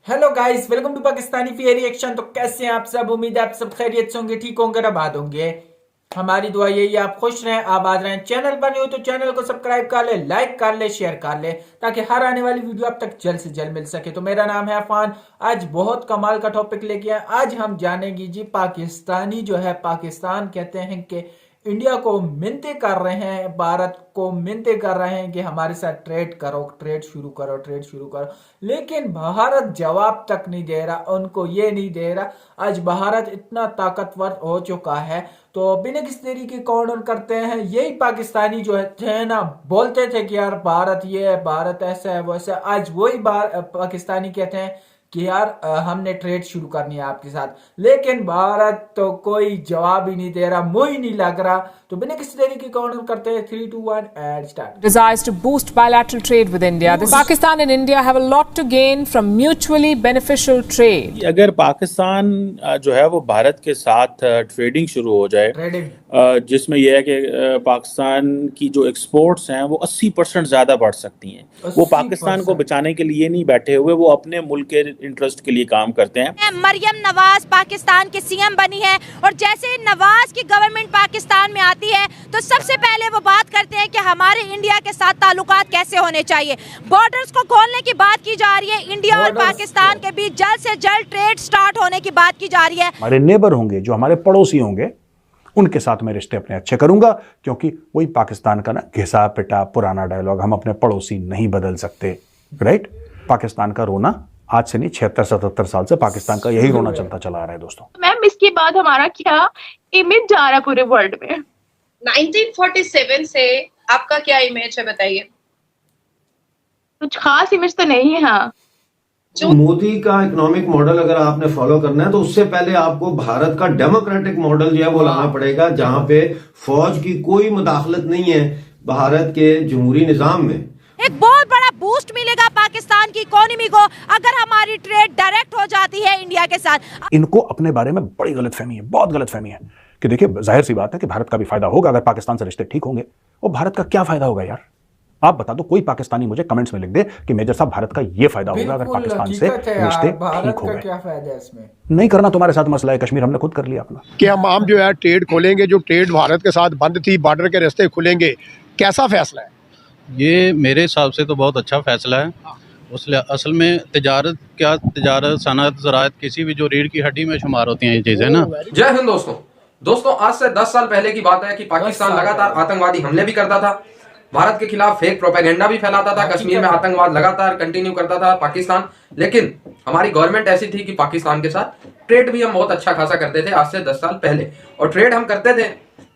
Hello guys, welcome to Pakistani fair reaction. तो कैसे हैं आप सब? उम्मीद है आप सब खैरियत से होंगे, ठीक होंगे, आबाद होंगे। हमारी दुआ यही है आप खुश रहें, आबाद रहें। चैनल पर नहीं हो तो चैनल को सब्सक्राइब कर ले, लाइक कर ले, शेयर कर ले, ताकि हर आने वाली वीडियो आप तक जल्द से जल्द मिल सके। तो मेरा नाम है अफान। आज बहुत कमाल का टॉपिक लेके आए। आज हम जानेंगे जी, पाकिस्तानी जो है, पाकिस्तान कहते हैं कि इंडिया को मिन्नतें कर रहे हैं, भारत को मिन्नतें कर रहे हैं कि हमारे साथ ट्रेड करो, ट्रेड शुरू करो, ट्रेड शुरू करो। लेकिन भारत जवाब तक नहीं दे रहा, उनको ये नहीं दे रहा। आज भारत इतना ताकतवर हो चुका है। तो बिना किसी तरीके काउंटर करते हैं, यही पाकिस्तानी जो है ना, बोलते थे कि यार भारत ये है, भारत ऐसा है वैसा। आज वही पाकिस्तानी कहते हैं कि यार हमने ट्रेड शुरू करनी है आपके साथ। लेकिन भारत तो कोई जवाब ही नहीं दे रहा, मुंह ही नहीं लग रहा। तो बिना किसी तरीके काउंटर करते हैं, 3, 2, 1 and start. Desires to boost bilateral trade with India. Pakistan and India have a lot to gain from mutually beneficial trade. अगर पाकिस्तान जो है वो भारत के साथ ट्रेडिंग शुरू हो जाए, ट्रेडिंग जिसमें यह है कि पाकिस्तान की जो एक्सपोर्ट्स हैं वो 80% ज़्यादा बढ़ सकती हैं। वो पाकिस्तान को बचाने के लिए नहीं बैठे हुए, वो अपने मुल्क के इंटरेस्ट के लिए काम करते हैं। मरियम नवाज पाकिस्तान के सीएम बनी है, और जैसे नवाज की गवर्नमेंट पाकिस्तान में आती है तो सबसे पहले वो बात करते हैं कि हमारे इंडिया के साथ ताल्लुकात कैसे होने चाहिए। बॉर्डर्स को खोलने की बात की जा रही है, इंडिया और पाकिस्तान के बीच जल्द से जल्द ट्रेड स्टार्ट होने की बात की जा रही है। हमारे नेबर होंगे, जो हमारे पड़ोसी होंगे, उनके साथ मैं रिश्ते अपने अच्छे करूंगा, क्योंकि वही पाकिस्तान का ना घिसा पिटा पुराना डायलॉग, हम अपने पड़ोसी नहीं बदल सकते। राइट? पाकिस्तान का रोना आज से नहीं, 76-77 साल से पाकिस्तान का यही रोना चलता चला आ रहा है दोस्तों। मैम, इसके बाद हमारा क्या इमेज जा रहा है पूरे वर्ल्ड में? 1947 से आपका क्या इमेज है, बताइए। कुछ खास इमेज तो नहीं है। हाँ, मोदी का इकोनॉमिक मॉडल अगर आपने फॉलो करना है तो उससे पहले आपको भारत का डेमोक्रेटिक मॉडल जो है वो लाना पड़ेगा, जहां पे फौज की कोई मुदाखलत नहीं है भारत के जमहूरी निजाम में। एक बहुत बड़ा बूस्ट मिलेगा पाकिस्तान की इकोनॉमी को अगर हमारी ट्रेड डायरेक्ट हो जाती है इंडिया के साथ। इनको अपने बारे में बड़ी गलतफहमी है, बहुत गलतफहमी है कि देखिए, जाहिर सी बात है कि भारत का भी फायदा होगा अगर पाकिस्तान से रिश्ते ठीक होंगे। और भारत का क्या फायदा होगा यार? आप बता दो, कोई पाकिस्तानी मुझे कमेंट्स में लिख दे कि मेजर साहब भारत का ये फायदा होगा अगर पाकिस्तान से रिश्ते ठीक हो गए। क्या फायदा है इसमें? नहीं करना तुम्हारे साथ मसला है, कश्मीर हमने खुद कर लिया अपना। कि हम जो है ट्रेड खोलेंगे, जो ट्रेड भारत के साथ बंद थी, बॉर्डर के रास्ते खुलेंगे। कैसा फैसला है ये? मेरे हिसाब से तो बहुत अच्छा फैसला है। असल में तिजारत सनअत ज़राअत किसी भी जो रीढ़ की हड्डी में शुमार होती हैं ये चीज़ें ना। जय हिंद दोस्तों, आज से 10 साल पहले की बात है कि पाकिस्तान लगातार आतंकवादी हमले भी करता था, भारत के खिलाफ फेक प्रोपेगेंडा भी फैलाता था, कश्मीर में आतंकवाद लगातार कंटिन्यू करता था पाकिस्तान। लेकिन हमारी गवर्नमेंट ऐसी थी कि पाकिस्तान के साथ ट्रेड भी हम बहुत अच्छा खासा करते थे आज से 10 साल पहले। और ट्रेड हम करते थे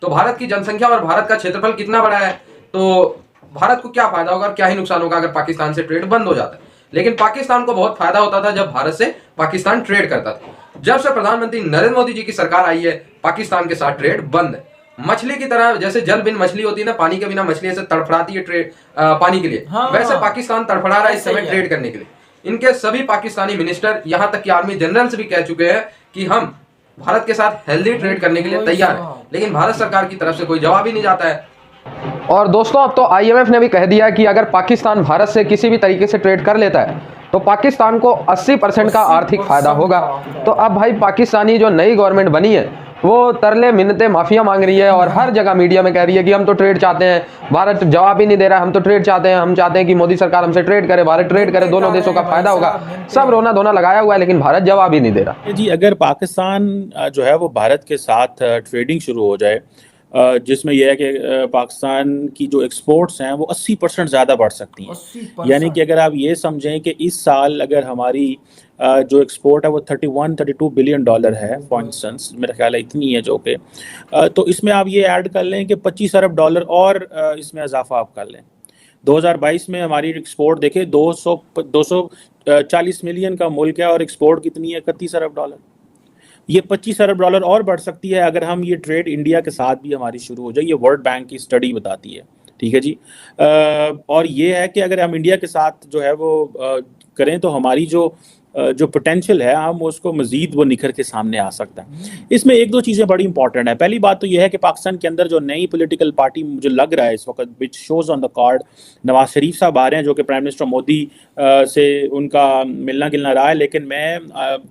तो भारत की जनसंख्या और भारत का क्षेत्रफल कितना बड़ा है, तो भारत को क्या फायदा होगा और क्या ही नुकसान होगा अगर पाकिस्तान से ट्रेड बंद हो जाता है। लेकिन पाकिस्तान को बहुत फायदा होता था जब भारत से पाकिस्तान ट्रेड करता था। जब से प्रधानमंत्री नरेंद्र मोदी जी की सरकार आई है, पाकिस्तान के साथ ट्रेड बंद है। मछली की तरह, जैसे जल बिन मछली होती है ना, पानी के बिना मछली ऐसे तड़फड़ाती है ट्रेड पानी के लिए, वैसे पाकिस्तान तड़फड़ा रहा है इस समय ट्रेड करने के लिए। इनके सभी पाकिस्तानी मिनिस्टर, यहाँ तक कि आर्मी जनरल्स भी कह चुके हैं कि हम भारत के साथ हेल्दी ट्रेड करने के लिए तैयार है। लेकिन भारत सरकार की तरफ से कोई जवाब ही नहीं जाता है। और दोस्तों, अब तो आईएमएफ ने भी कह दिया कि अगर पाकिस्तान भारत से किसी भी तरीके से ट्रेड कर लेता है तो पाकिस्तान को 80% का आर्थिक फायदा होगा। तो अब भाई पाकिस्तानी जो नई गवर्नमेंट बनी है वो तरले मिन्नतें माफिया मांग रही है और हर जगह मीडिया में कह रही है कि हम तो ट्रेड चाहते हैं, भारत जवाब ही नहीं दे रहा है, हम तो ट्रेड चाहते हैं, हम चाहते हैं कि मोदी सरकार हमसे ट्रेड करे, भारत ट्रेड करे, दोनों देशों का फायदा होगा। सब रोना धोना लगाया हुआ है, लेकिन भारत जवाब ही नहीं दे रहा जी। अगर पाकिस्तान जो है वो भारत के साथ ट्रेडिंग शुरू हो जाए, जिसमें यह है कि पाकिस्तान की जो एक्सपोर्ट्स हैं वो 80% ज़्यादा बढ़ सकती हैं। यानी कि अगर आप ये समझें कि इस साल अगर हमारी जो एक्सपोर्ट है वो 31-32 बिलियन डॉलर है, फॉर इंस्टेंस मेरा ख्याल है इतनी है, जो कि तो इसमें आप ये ऐड कर लें कि 25 अरब डॉलर और इसमें इजाफा आप कर लें। 2022 में हमारी एक्सपोर्ट देखें 240 मिलियन का मुल्क है और एक्सपोर्ट कितनी है? 31 अरब डॉलर। ये 25 अरब डॉलर और बढ़ सकती है अगर हम ये ट्रेड इंडिया के साथ भी हमारी शुरू हो जाए। ये वर्ल्ड बैंक की स्टडी बताती है, ठीक है जी। और ये है कि अगर हम इंडिया के साथ जो है वो करें तो हमारी जो जो पोटेंशियल है हम उसको मजीद वो निखर के सामने आ सकता है। इसमें एक दो चीज़ें बड़ी इंपॉर्टेंट है। पहली बात तो यह है कि पाकिस्तान के अंदर जो नई पॉलिटिकल पार्टी मुझे लग रहा है इस वक्त which shows on the card, Nawaz Sharif sahab आ रहे हैं जो कि प्राइम मिनिस्टर मोदी से उनका मिलना गिलना रहा है, लेकिन मैं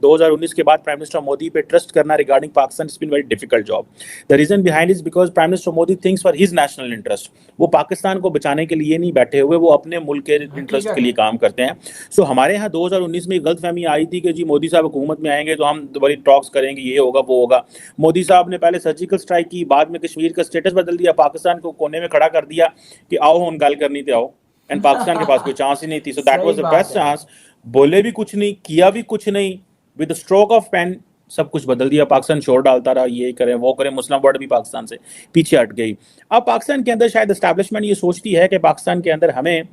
2019 के बाद प्राइम मिनिस्टर मोदी पे ट्रस्ट करना regarding Pakistan is been very difficult job. The reason behind is because prime minister Modi thinks for his national interest. वो पाकिस्तान को बचाने के लिए नहीं बैठे हुए, वो अपने मुल्क के इंटरेस्ट के लिए काम करते हैं। सो हमारे यहाँ 2019 में गलतफहमी आई थी कि जी मोदी साहब हुकूमत में आएंगे तो हम बड़ी टॉक्स करेंगे, ये होगा वो होगा। मोदी साहब ने पहले सर्जिकल स्ट्राइक की, बाद में कश्मीर का स्टेटस बदल दिया, पाकिस्तान को कोने में खड़ा कर दिया कि आओ हम गल करनी थे आओ, एंड पाकिस्तान के पास कोई चांस ही नहीं थी। So that was the best chance. बोले भी कुछ नहीं, किया भी कुछ नहीं, विद स्ट्रोक ऑफ पेन सब कुछ बदल दिया। पाकिस्तान शोर डालता रहा, ये करें वो करें, मुस्लिम वर्ल्ड भी पाकिस्तान से पीछे हट गई। अब पाकिस्तान के अंदर शायद एस्टैब्लिशमेंट ये सोचती है कि पाकिस्तान के अंदर हमें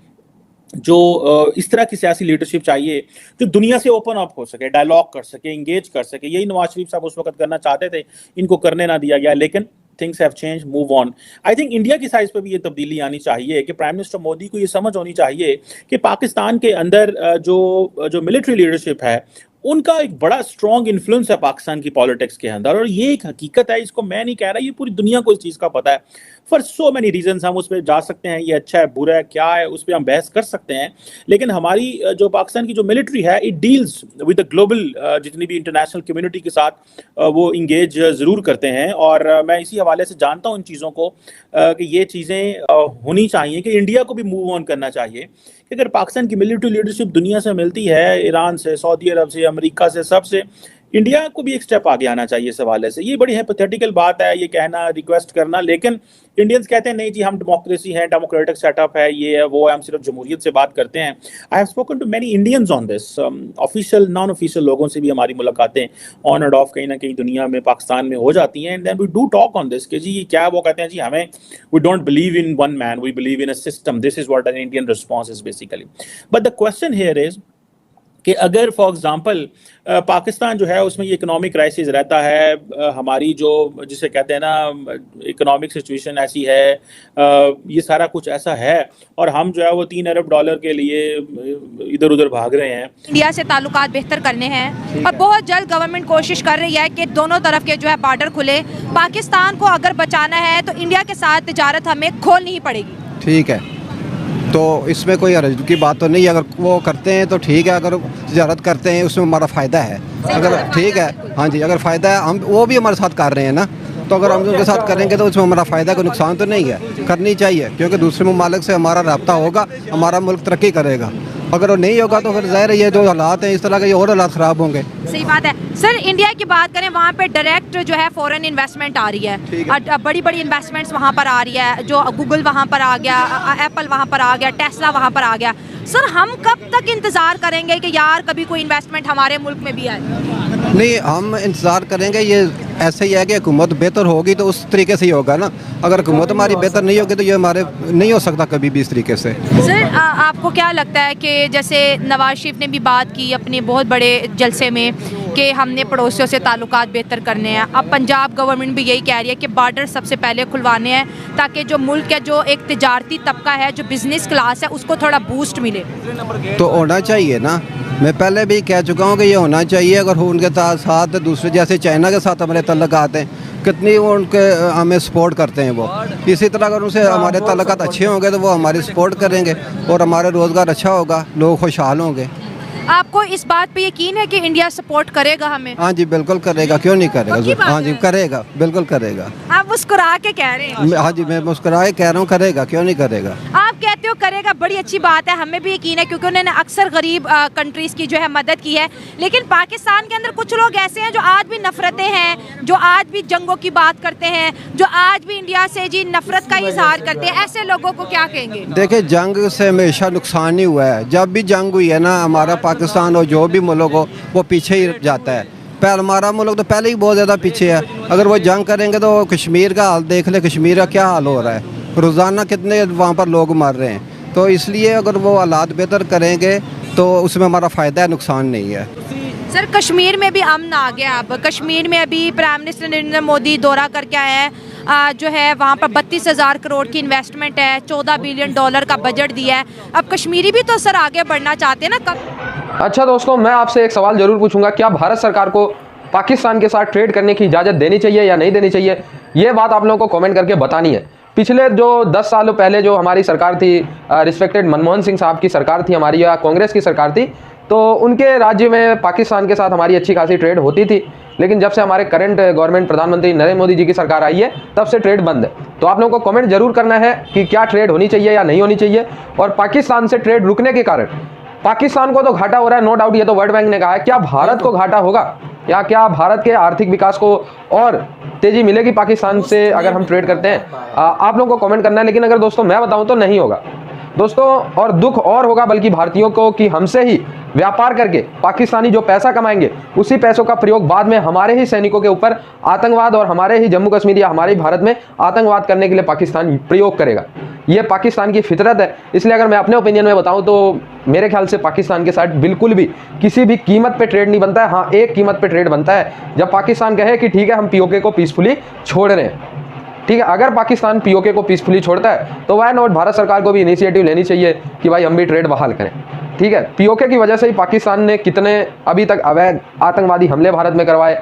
जो इस तरह की सियासी लीडरशिप चाहिए जो दुनिया से ओपन अप हो सके, डायलॉग कर सके, इंगेज कर सके। यही नवाज शरीफ साहब उस वक्त करना चाहते थे, इनको करने ना दिया गया, लेकिन things have change, move on. I think India की साइज पे भी ये तब्दीली आनी चाहिए कि प्राइम मिनिस्टर मोदी को ये समझ होनी चाहिए कि पाकिस्तान के अंदर जो मिलिट्री लीडरशिप है उनका एक बड़ा स्ट्रॉन्ग इन्फ्लुएंस है पाकिस्तान की पॉलिटिक्स के अंदर, और ये एक हकीकत है, इसको मैं नहीं कह रहा, ये पूरी दुनिया को इस चीज़ का पता है। फॉर सो मैनी रीजंस हम उस पर जा सकते हैं, ये अच्छा है बुरा है क्या है उस पर हम बहस कर सकते हैं, लेकिन हमारी जो पाकिस्तान की जो मिलिट्री है it deals with the global जितनी भी इंटरनेशनल कम्युनिटी के साथ वो इंगेज ज़रूर करते हैं। और मैं इसी हवाले से जानता हूँ इन चीज़ों को कि ये चीज़ें होनी चाहिए कि इंडिया को भी मूव ऑन करना चाहिए कि अगर पाकिस्तान की मिलिट्री लीडरशिप दुनिया से मिलती है, ईरान से, सऊदी अरब से, अमेरिका से, सबसे, इंडिया को भी एक स्टेप आगे आना चाहिए इस हवाले से। ये बड़ी हाइपोथेटिकल बात है ये कहना, रिक्वेस्ट करना, लेकिन इंडियंस कहते हैं नहीं जी हम डेमोक्रेसी है, डेमोक्रेटिक सेटअप है, ये है वो है, हम सिर्फ जमहूरियत से बात करते हैं। I have spoken to many Indians on this, official non official लोगों से भी हमारी मुलाकातें ऑन एंड ऑफ कहीं ना कहीं दुनिया में पाकिस्तान में हो जाती हैं, and then we do talk on this कि जी ये क्या, वो कहते हैं जी हमें we don't believe in one man, we believe in a system, this is what an Indian response is basically. But the question here is कि अगर फॉर एग्जांपल पाकिस्तान जो है उसमें ये इकोनॉमिक क्राइसिस रहता है, हमारी जो जिसे कहते हैं ना इकोनॉमिक सिचुएशन ऐसी है, ये सारा कुछ ऐसा है, और हम जो है वो $3 अरब के लिए इधर उधर भाग रहे हैं। इंडिया से ताल्लुकात बेहतर करने हैं और बहुत जल्द गवर्नमेंट कोशिश कर रही है कि दोनों तरफ के जो है बॉर्डर खुले। पाकिस्तान को अगर बचाना है तो इंडिया के साथ तिजारत हमें खोलनी ही पड़ेगी। ठीक है, तो इसमें कोई हर्ज की बात तो नहीं, अगर वो करते हैं तो ठीक है, अगर तिजारत करते हैं उसमें हमारा फ़ायदा है, अगर ठीक है, हाँ जी, अगर फ़ायदा है, हम वो भी हमारे साथ कर रहे हैं ना, तो अगर हम उनके साथ करेंगे तो उसमें हमारा फ़ायदा, कोई नुकसान तो नहीं है, करनी चाहिए, क्योंकि दूसरे ममालिक से हमारा रब्ता होगा, हमारा मुल्क तरक्की करेगा। अगर वो नहीं होगा तो फिर ज़ाहिर है ये जो हालात हैं इस तरह के और हालात ख़राब होंगे। सही बात है सर। इंडिया की बात करें, वहाँ पे डायरेक्ट जो है फॉरेन इन्वेस्टमेंट आ रही है, बड़ी बड़ी इन्वेस्टमेंट्स वहाँ पर आ रही है, जो गूगल वहाँ पर आ गया, एप्पल वहाँ पर आ गया, टेस्ला वहाँ पर आ गया। सर हम कब तक इंतज़ार करेंगे कि यार कभी कोई इन्वेस्टमेंट हमारे मुल्क में भी आए? नहीं, हम इंतज़ार करेंगे, ये ऐसे ही है कि हुकूमत बेहतर होगी तो उस तरीके से ही होगा ना, अगर हुकूमत हमारी बेहतर नहीं होगी तो ये हमारे नहीं हो सकता कभी भी इस तरीके से। सर आपको क्या लगता है कि जैसे नवाज शरीफ ने भी बात की अपने बहुत बड़े जलसे में कि हमने पड़ोसियों से ताल्लुकात बेहतर करने हैं, अब पंजाब गवर्नमेंट भी यही कह रही है कि बॉर्डर सबसे पहले खुलवाने हैं ताकि जो मुल्क है, जो एक तिजारती तबका है, जो बिजनेस क्लास है, उसको थोड़ा बूस्ट मिले? तो होना चाहिए ना, मैं पहले भी कह चुका हूँ कि ये होना चाहिए। अगर उनके साथ दूसरे जैसे चाइना के साथ हमारे तल्लुकात हैं, कितनी वो उनके हमें सपोर्ट करते हैं, वो इसी तरह अगर उनसे हमारे तल्लुकात अच्छे होंगे तो वो हमारी सपोर्ट करेंगे और हमारे रोज़गार अच्छा होगा, लोग खुशहाल होंगे। आपको इस बात पे यकीन है कि इंडिया सपोर्ट करेगा हमें? हाँ जी बिल्कुल करेगा, क्यों नहीं करेगा, हाँ जी करेगा, बिल्कुल करेगा। आप मुस्कुरा के कह रहे हैं? हाँ जी मैं मुस्कुरा के कह रहा हूँ, करेगा, क्यों नहीं करेगा। आप कहते हो करेगा, बड़ी अच्छी बात है, हमें भी यकीन है क्योंकि उन्होंने अक्सर गरीब कंट्रीज़ की जो है मदद की है। लेकिन पाकिस्तान के अंदर कुछ लोग ऐसे हैं जो आज भी नफरतें हैं, जो आज भी जंगों की बात करते हैं, जो आज भी इंडिया से जी नफरत का इजहार करते हैं, ऐसे लोगों को क्या कहेंगे? देखिए, जंग से हमेशा नुकसान ही हुआ है। जब भी जंग हुई है ना, हमारा पाकिस्तान और जो भी मुल्क हो वो पीछे ही जाता है। पहले हमारा मुल्क तो पहले ही बहुत ज़्यादा पीछे है। अगर वो जंग करेंगे तो कश्मीर का हाल देख ले, कश्मीर का क्या हाल हो रहा है, रोज़ाना कितने वहाँ पर लोग मर रहे हैं। तो इसलिए अगर वो हालात बेहतर करेंगे तो उसमें हमारा फ़ायदा है, नुकसान नहीं है। सर कश्मीर में भी अमन आ गया, अब कश्मीर में अभी प्राइम मिनिस्टर नरेंद्र मोदी दौरा करके आए हैं, जो है वहाँ पर 32,000 करोड़ की इन्वेस्टमेंट है, $14 बिलियन का बजट दिया है। अब कश्मीरी भी तो सर आगे बढ़ना चाहते हैं ना, कब? अच्छा दोस्तों, मैं आपसे एक सवाल जरूर पूछूंगा, क्या भारत सरकार को पाकिस्तान के साथ ट्रेड करने की इजाज़त देनी चाहिए या नहीं देनी चाहिए? ये बात आप लोगों को कमेंट करके बतानी है। पिछले जो 10 सालों पहले जो हमारी सरकार थी, रिस्पेक्टेड मनमोहन सिंह साहब की सरकार थी हमारी, या कांग्रेस की सरकार थी, तो उनके राज्य में पाकिस्तान के साथ हमारी अच्छी खासी ट्रेड होती थी। लेकिन जब से हमारे करंट गवर्नमेंट प्रधानमंत्री नरेंद्र मोदी जी की सरकार आई है, तब से ट्रेड बंद है। तो आप लोगों को कमेंट जरूर करना है कि क्या ट्रेड होनी चाहिए या नहीं होनी चाहिए। और पाकिस्तान से ट्रेड रुकने के कारण पाकिस्तान को तो घाटा हो रहा है, नो डाउट, ये तो वर्ल्ड बैंक ने कहा है। क्या भारत को घाटा होगा, या क्या भारत के आर्थिक विकास को और तेजी मिलेगी पाकिस्तान से अगर हम ट्रेड करते हैं? आप लोगों को कमेंट करना है। लेकिन अगर दोस्तों मैं बताऊं तो नहीं होगा दोस्तों, और दुख और होगा बल्कि भारतीयों को, कि हमसे ही व्यापार करके पाकिस्तानी जो पैसा कमाएंगे, उसी पैसों का प्रयोग बाद में हमारे ही सैनिकों के ऊपर आतंकवाद और हमारे ही जम्मू कश्मीर या हमारे ही भारत में आतंकवाद करने के लिए पाकिस्तान प्रयोग करेगा। ये पाकिस्तान की फितरत है। इसलिए अगर मैं अपने ओपिनियन में बताऊं तो मेरे ख्याल से पाकिस्तान के साथ बिल्कुल भी किसी भी कीमत पे ट्रेड नहीं बनता है। हाँ, एक कीमत पे ट्रेड बनता है, जब पाकिस्तान कहे कि ठीक है हम पीओके को पीसफुली छोड़ रहे हैं। ठीक है, अगर पाकिस्तान पीओके को पीसफुली छोड़ता है तो वाई नॉट, भारत सरकार को भी इनिशिएटिव लेनी चाहिए कि भाई हम भी ट्रेड बहाल करें। ठीक है, पीओके की वजह से ही पाकिस्तान ने कितने अभी तक अवैध आतंकवादी हमले भारत में करवाए,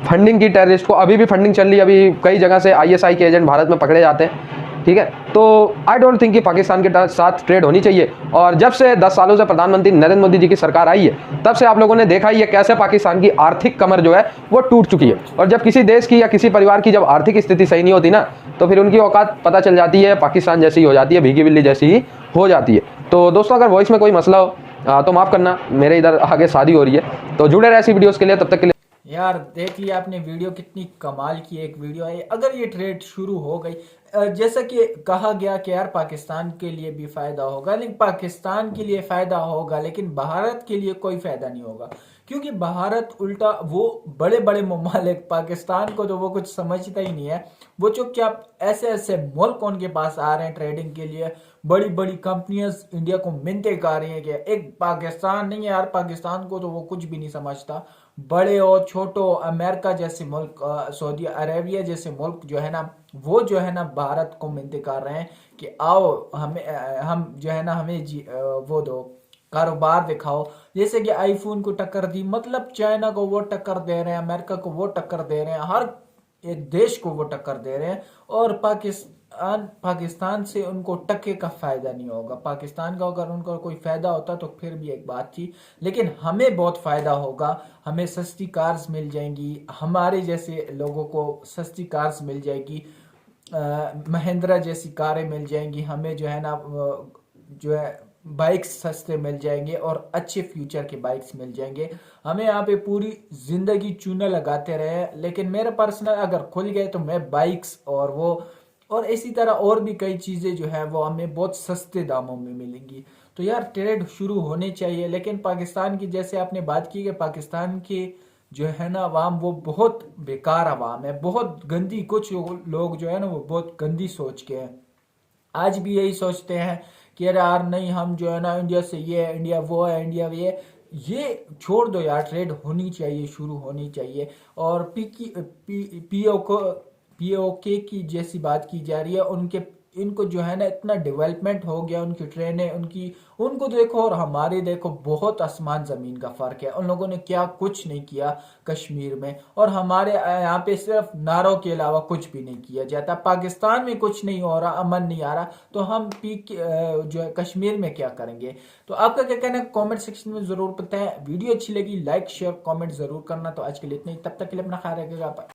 फंडिंग की टेररिस्ट को, अभी भी फंडिंग चल रही है, अभी कई जगह से आईएसआई के एजेंट भारत में पकड़े जाते हैं। ठीक है, तो आई डोंट थिंक कि पाकिस्तान के साथ ट्रेड होनी चाहिए। और जब से 10 सालों से प्रधानमंत्री नरेंद्र मोदी जी की सरकार आई है, तब से आप लोगों ने देखा ही है कैसे पाकिस्तान की आर्थिक कमर जो है वो टूट चुकी है। और जब किसी देश की या किसी परिवार की जब आर्थिक स्थिति सही नहीं होती ना, तो फिर उनकी औकात पता चल जाती है, पाकिस्तान जैसी हो जाती है, भीगी बिल्ली जैसी ही हो जाती है। तो दोस्तों, अगर वॉइस में कोई मसला हो तो माफ़ करना, मेरे इधर आगे शादी हो रही है। तो जुड़े रहे ऐसी वीडियोज़ के लिए, तब तक के लिए। यार देख लिया आपने वीडियो, कितनी कमाल की एक वीडियो है। अगर ये ट्रेड शुरू हो गई, जैसा कि कहा गया कि यार पाकिस्तान के लिए भी फायदा होगा, लेकिन पाकिस्तान के लिए फायदा होगा लेकिन भारत के लिए कोई फायदा नहीं होगा, क्योंकि भारत उल्टा वो बड़े बड़े ममालिक पाकिस्तान को जो वो कुछ समझता ही नहीं है, वो चुपचाप ऐसे ऐसे मुल्क उनके पास आ रहे हैं ट्रेडिंग के लिए। बड़ी बड़ी कंपनियां इंडिया को मिन्नतें कर रही हैं कि एक पाकिस्तान नहीं है यार, पाकिस्तान को तो वो कुछ भी नहीं समझता। बड़े और छोटो अमेरिका जैसे मुल्क, सऊदी अरेबिया जैसे मुल्क जो है ना, वो जो है ना भारत को मिन्नतें कर रहे हैं कि आओ हम जो है ना हमें वो दो, कारोबार दिखाओ। जैसे कि आईफोन को टक्कर दी, मतलब चाइना को वो टक्कर दे रहे हैं, अमेरिका को वो टक्कर दे रहे हैं, हर एक देश को वो टक्कर दे रहे हैं। और पाकिस्तान से उनको टक्के का फायदा नहीं होगा। पाकिस्तान का अगर उनको कोई फायदा होता तो फिर भी एक बात थी, लेकिन हमें बहुत फायदा होगा। हमें सस्ती कार्स मिल जाएंगी, हमारे जैसे लोगों को सस्ती कार्स मिल जाएगी, महिंद्रा जैसी कारें मिल जाएंगी, हमें जो है ना जो है बाइक्स सस्ते मिल जाएंगे और अच्छे फ्यूचर के बाइक्स मिल जाएंगे। हमें यहाँ पे पूरी जिंदगी चूना लगाते रहे, लेकिन मेरे पर्सनल अगर खुल गए तो मैं बाइक्स और इसी तरह और भी कई चीज़ें जो है वो हमें बहुत सस्ते दामों में मिलेंगी। तो यार ट्रेड शुरू होने चाहिए। लेकिन पाकिस्तान की जैसे आपने बात की कि पाकिस्तान की जो है ना अवाम वो बहुत बेकार अवाम है, बहुत गंदी। कुछ लोग जो है ना वो बहुत गंदी सोच के हैं, आज भी यही सोचते हैं कि यार नहीं हम जो है ना इंडिया से ये है, इंडिया वो है, इंडिया ये छोड़ दो यार। ट्रेड होनी चाहिए, शुरू होनी चाहिए। और पीओके की जैसी बात की जा रही है, इनको जो है ना इतना डेवलपमेंट हो गया, उनकी ट्रेनें उनको देखो और हमारे देखो, बहुत आसमान ज़मीन का फ़र्क है। उन लोगों ने क्या कुछ नहीं किया कश्मीर में, और हमारे यहाँ पे सिर्फ नारों के अलावा कुछ भी नहीं किया जाता। पाकिस्तान में कुछ नहीं हो रहा, अमन नहीं आ रहा, तो हम जो है कश्मीर में क्या करेंगे? तो आपका क्या कहना है कॉमेंट सेक्शन में ज़रूर बताएं। वीडियो अच्छी लगी लाइक शेयर कॉमेंट ज़रूर करना। तो आज के लिए इतना ही, तब तक के लिए अपना ख्याल रखिएगा।